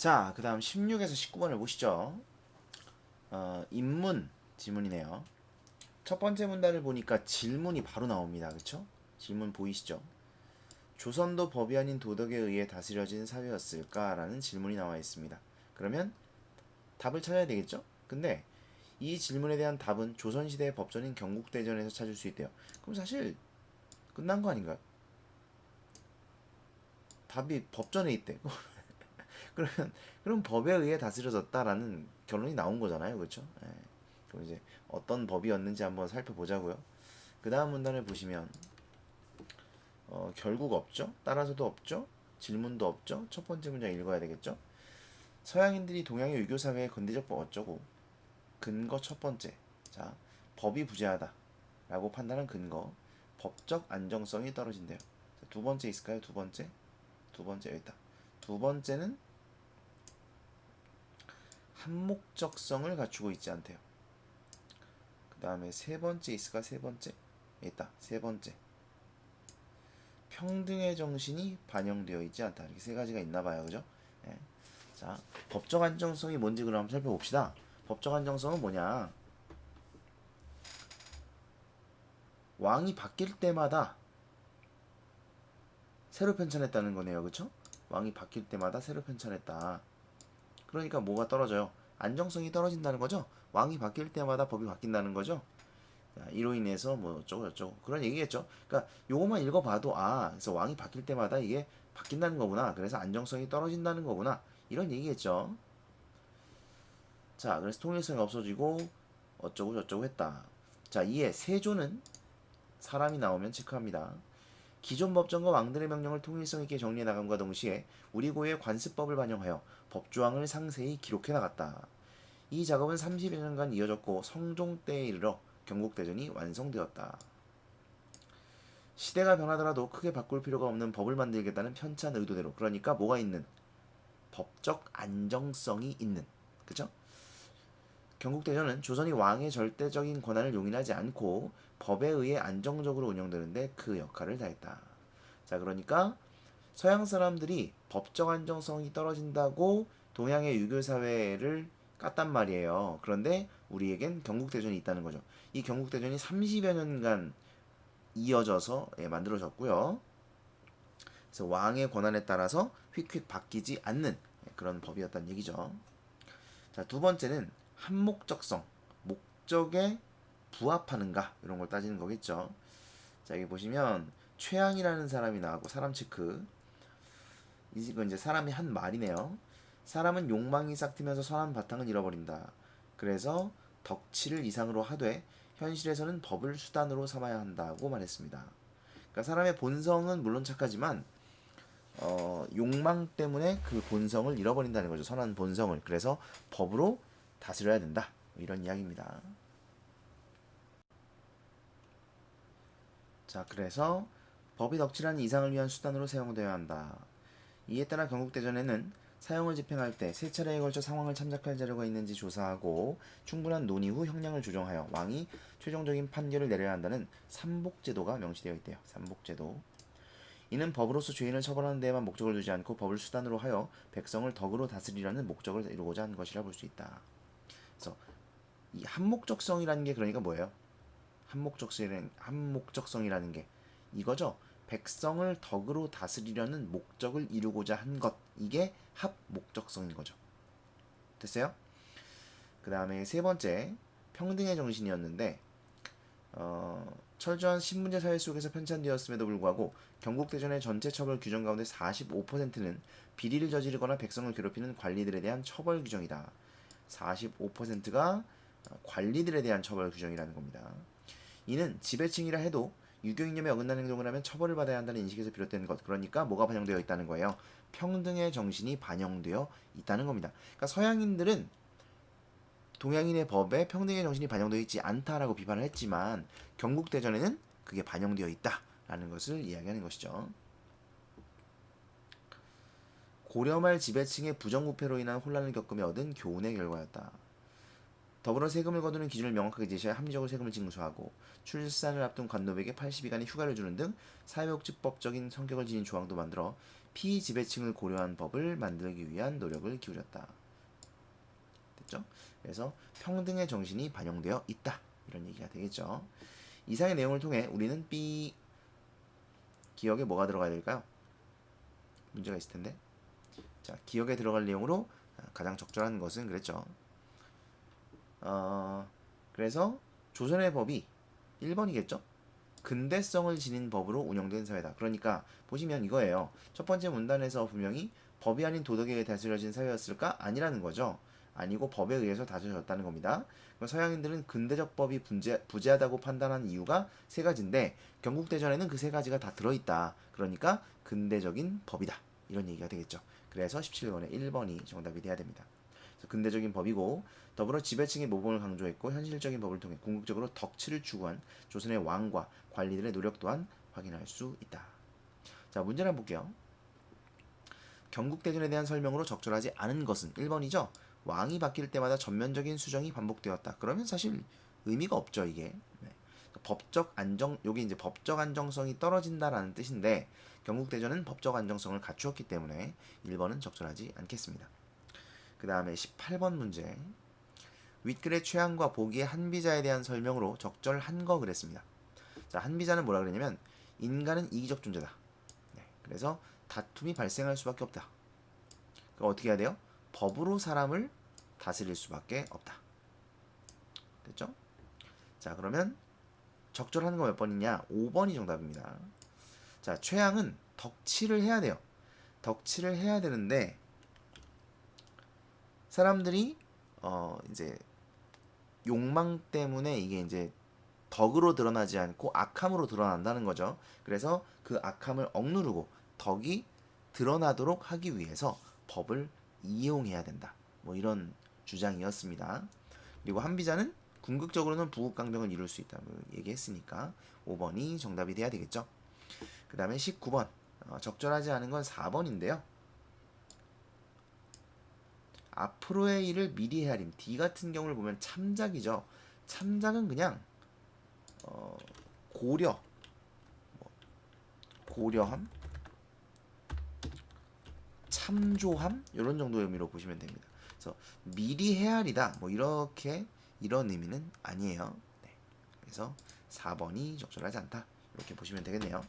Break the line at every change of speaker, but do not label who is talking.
자, 그 다음 16에서 19번을 보시죠. 인문 질문이네요. 첫 번째 문단을 보니까 질문이 바로 나옵니다. 그쵸? 질문 보이시죠? 조선도 법이 아닌 도덕에 의해 다스려진 사회였을까라는 질문이 나와 있습니다. 그러면 답을 찾아야 되겠죠? 근데 이 질문에 대한 답은 조선시대의 법전인 경국대전에서 찾을 수 있대요. 그럼 사실 끝난 거 아닌가요? 답이 법전에 있대. 그러면 그럼 법에 의해 다스려졌다라는 결론이 나온 거잖아요, 그렇죠? 예. 그럼 이제 어떤 법이었는지 한번 살펴보자고요. 그 다음 문단을 보시면 결국 없죠? 따라서도 없죠? 질문도 없죠? 첫 번째 문장 읽어야 되겠죠? 서양인들이 동양의 유교 사회의 건대적 법 어쩌고 근거 첫 번째. 자, 법이 부재하다 라고 판단한 근거. 법적 안정성이 떨어진대요. 자, 두 번째 있을까요? 두 번째. 두 번째 여기 있다. 두 번째는 한목적성을 갖추고 있지 않대요. 그 다음에 세 번째 있을까? 세 번째 있다. 세 번째 평등의 정신이 반영되어 있지 않다. 이렇게 세 가지가 있나 봐요, 그죠? 예. 자, 법적 안정성이 뭔지 그럼 한번 살펴봅시다. 법적 안정성은 뭐냐? 왕이 바뀔 때마다 새로 편찬했다는 거네요, 그쵸? 왕이 바뀔 때마다 새로 편찬했다. 그러니까 뭐가 떨어져요? 안정성이 떨어진다는 거죠? 왕이 바뀔 때마다 법이 바뀐다는 거죠? 이로 인해서 뭐 어쩌고 저쩌고 그런 얘기겠죠. 그러니까 요것만 읽어봐도 그래서 왕이 바뀔 때마다 이게 바뀐다는 거구나. 그래서 안정성이 떨어진다는 거구나. 이런 얘기겠죠. 자, 그래서 통일성이 없어지고 어쩌고 저쩌고 했다. 자, 이에 세조는 사람이 나오면 체크합니다. 기존 법정과 왕들의 명령을 통일성 있게 정리해 나감과 동시에 우리 고유의 관습법을 반영하여 법조항을 상세히 기록해 나갔다. 이 작업은 30여 년간 이어졌고 성종 때에 이르러 경국대전이 완성되었다. 시대가 변하더라도 크게 바꿀 필요가 없는 법을 만들겠다는 편찬 의도대로, 그러니까 뭐가 있는? 법적 안정성이 있는, 그죠? 경국대전은 조선이 왕의 절대적인 권한을 용인하지 않고 법에 의해 안정적으로 운영되는데 그 역할을 다했다. 자, 그러니까 서양 사람들이 법적 안정성이 떨어진다고 동양의 유교 사회를 깠단 말이에요. 그런데 우리에겐 경국대전이 있다는 거죠. 이 경국대전이 30여 년간 이어져서 만들어졌고요. 그래서 왕의 권한에 따라서 휙휙 바뀌지 않는 그런 법이었다는 얘기죠. 자, 두 번째는 한목적성, 목적에 부합하는가 이런 걸 따지는 거겠죠. 자, 여기 보시면 최양이라는 사람이 나왔고 사람 체크. 이건 이제 사람이 한 말이네요. 사람은 욕망이 싹트면서 선한 바탕을 잃어버린다. 그래서 덕치를 이상으로 하되 현실에서는 법을 수단으로 삼아야 한다고 말했습니다. 그러니까 사람의 본성은 물론 착하지만 욕망 때문에 그 본성을 잃어버린다는 거죠. 선한 본성을. 그래서 법으로 다스려야 된다. 이런 이야기입니다. 자, 그래서 법이 덕질하는 이상을 위한 수단으로 사용되어야 한다. 이에 따라 경국대전에는 사형을 집행할 때 세 차례에 걸쳐 상황을 참작할 자료가 있는지 조사하고 충분한 논의 후 형량을 조정하여 왕이 최종적인 판결을 내려야 한다는 삼복제도가 명시되어 있대요. 삼복제도. 이는 법으로서 죄인을 처벌하는 데에만 목적을 두지 않고 법을 수단으로 하여 백성을 덕으로 다스리려는 목적을 이루고자 한 것이라 볼 수 있다. 그래서 이 한목적성이라는 게 그러니까 뭐예요? 한목적성이라는 게 이거죠. 백성을 덕으로 다스리려는 목적을 이루고자 한 것. 이게 합목적성인 거죠. 됐어요? 그 다음에 세 번째, 평등의 정신이었는데, 철저한 신분제 사회 속에서 편찬되었음에도 불구하고 경국대전의 전체 처벌 규정 가운데 45%는 비리를 저지르거나 백성을 괴롭히는 관리들에 대한 처벌 규정이다. 45%가 관리들에 대한 처벌 규정이라는 겁니다. 이는 지배층이라 해도 유교 이념에 어긋나는 행동을 하면 처벌을 받아야 한다는 인식에서 비롯된 것. 그러니까 뭐가 반영되어 있다는 거예요? 평등의 정신이 반영되어 있다는 겁니다. 그러니까 서양인들은 동양인의 법에 평등의 정신이 반영되어 있지 않다라고 비판을 했지만 경국대전에는 그게 반영되어 있다라는 것을 이야기하는 것이죠. 고려 말 지배층의 부정부패로 인한 혼란을 겪으며 얻은 교훈의 결과였다. 더불어 세금을 거두는 기준을 명확하게 제시하여 합리적으로 세금을 징수하고 출산을 앞둔 관노백에 80일간의 휴가를 주는 등 사회복지법적인 성격을 지닌 조항도 만들어 피지배층을 고려한 법을 만들기 위한 노력을 기울였다. 됐죠? 그래서 평등의 정신이 반영되어 있다. 이런 얘기가 되겠죠. 이상의 내용을 통해 우리는 B 기억에 뭐가 들어가야 될까요? 문제가 있을 텐데. 자, 기억에 들어갈 내용으로 가장 적절한 것은 그랬죠. 그래서 조선의 법이 1번이겠죠? 근대성을 지닌 법으로 운영된 사회다. 그러니까 보시면 이거예요. 첫 번째 문단에서 분명히 법이 아닌 도덕에 의해 다스려진 사회였을까? 아니라는 거죠. 아니고 법에 의해서 다스려졌다는 겁니다. 그럼 서양인들은 근대적 법이 부재하다고 판단한 이유가 세 가지인데 경국대전에는 그 세 가지가 다 들어있다. 그러니까 근대적인 법이다. 이런 얘기가 되겠죠. 그래서 17번에 1번이 정답이 돼야 됩니다. 근대적인 법이고 더불어 지배층의 모범을 강조했고 현실적인 법을 통해 궁극적으로 덕치를 추구한 조선의 왕과 관리들의 노력 또한 확인할 수 있다. 자, 문제를 한번 볼게요. 경국대전에 대한 설명으로 적절하지 않은 것은 1번이죠. 왕이 바뀔 때마다 전면적인 수정이 반복되었다. 그러면 사실 의미가 없죠, 이게. 네. 법적 안정, 여기 이제 법적 안정성이 떨어진다라는 뜻인데 경국대전은 법적 안정성을 갖추었기 때문에 1번은 적절하지 않겠습니다. 그 다음에 18번 문제. 윗글의 최양과 보기의 한비자에 대한 설명으로 적절한 거 그랬습니다. 자, 한비자는 뭐라 그랬냐면 인간은 이기적 존재다. 네, 그래서 다툼이 발생할 수밖에 없다. 그럼 어떻게 해야 돼요? 법으로 사람을 다스릴 수밖에 없다. 됐죠? 자, 그러면 적절한 거 몇 번이냐? 5번이 정답입니다. 자, 최양은 덕치를 해야 돼요. 덕치를 해야 되는데 사람들이 이제 욕망 때문에 이게 이제 덕으로 드러나지 않고 악함으로 드러난다는 거죠. 그래서 그 악함을 억누르고 덕이 드러나도록 하기 위해서 법을 이용해야 된다. 뭐 이런 주장이었습니다. 그리고 한비자는 궁극적으로는 부국강병을 이룰 수 있다. 뭐 얘기했으니까 5번이 정답이 돼야 되겠죠. 그 다음에 19번 적절하지 않은 건 4번인데요. 앞으로의 일을 미리 헤아림. D 같은 경우를 보면 참작이죠. 참작은 그냥 고려함, 참조함 이런 정도의 의미로 보시면 됩니다. 그래서 미리 헤아리다 뭐 이렇게 이런 의미는 아니에요. 네. 그래서 4번이 적절하지 않다 이렇게 보시면 되겠네요.